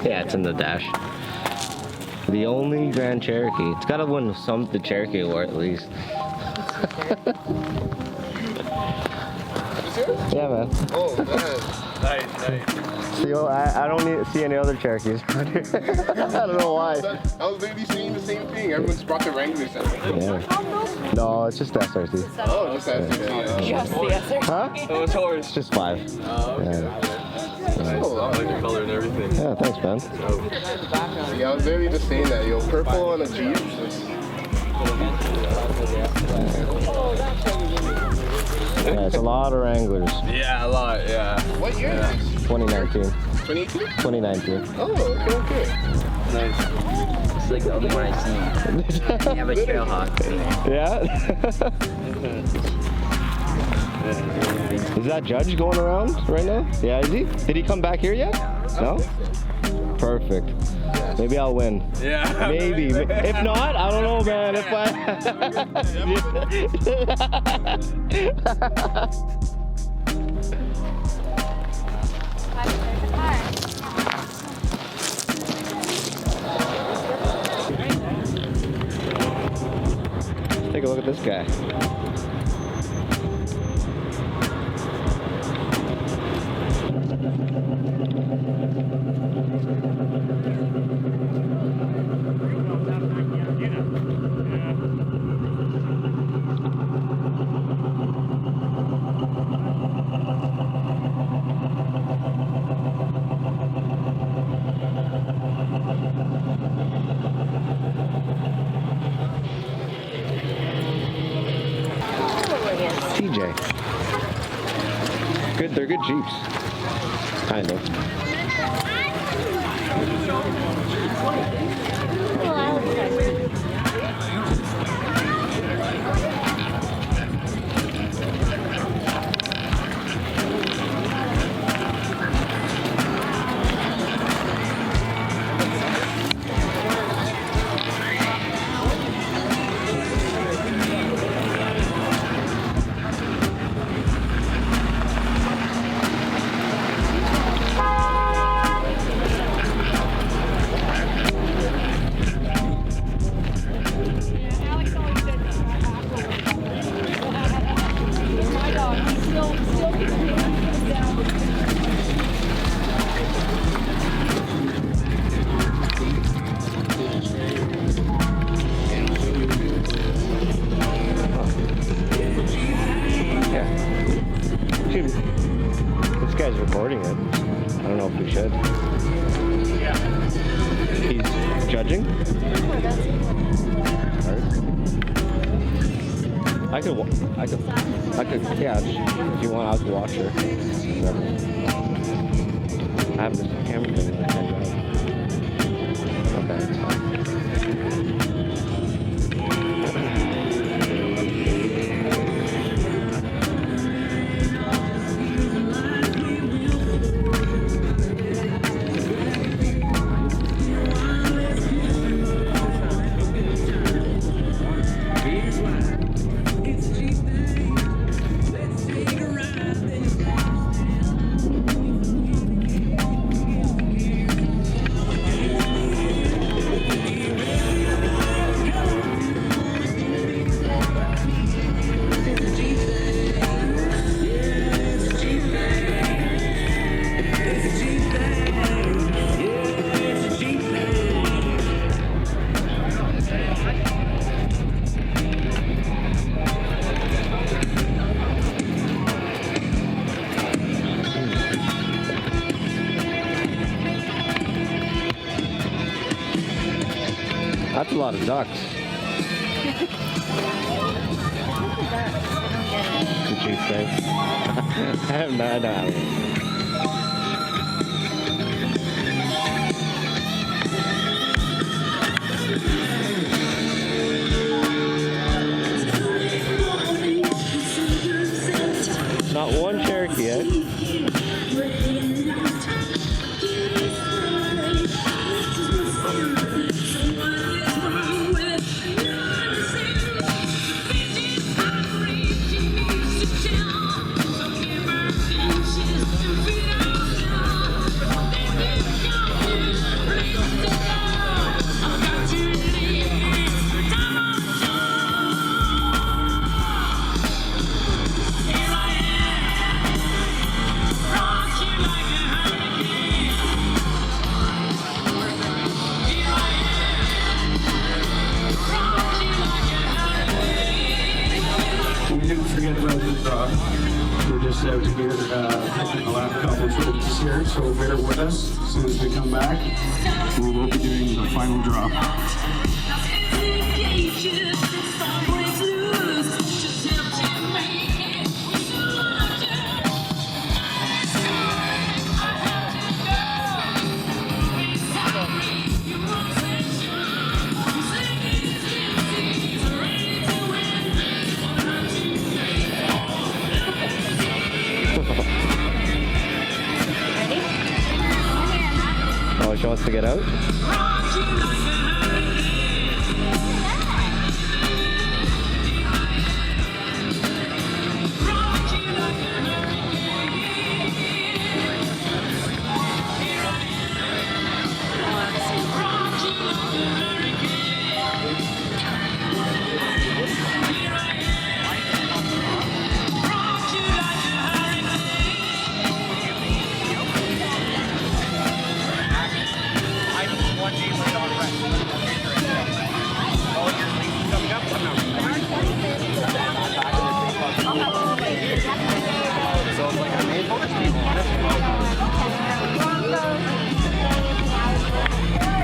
Yeah, it's in the dash. The only Grand Cherokee. It's got to win the Cherokee Award at least. Yeah, man. Oh, man. Nice. See, I don't see any other Cherokees. I don't know why. I was literally saying the same thing. Everyone's brought their Wranglers out. Yeah. No, it's just the SRT. Oh, just that. Just the SRT. Huh? Oh, it's horse. It's just 5. Oh, okay. Yeah. Oh, I like the color and everything. Yeah, thanks, man. yeah, I was literally just saying that. Yo, purple on a Jeep. Yeah, it's a lot of Wranglers. Yeah, a lot, yeah. What year is this? 2019. 2018? 2019. Oh, okay. Nice. It's like the only one I see. You have a Trailhawk. Yeah? Is that Judge going around right now? Yeah, is he? Did he come back here yet? No? Perfect. Maybe I'll win. Yeah. Maybe. If not, I don't know, man. If Take a look at this guy. TJ. Good, they're good Jeeps. Kind of. This guy's recording it. I don't know if we should. He's judging? I could, yeah, if you want, I could watch her. I have this camera thing in my head, right? Okay, that's fine. That's a lot of ducks. The Jeep thing. I have no idea. Not one Cherokee yet. out here, picking the last couple trips here, so bear with us. As soon as we come back, we will be doing the final drop. Oh, she wants to get out?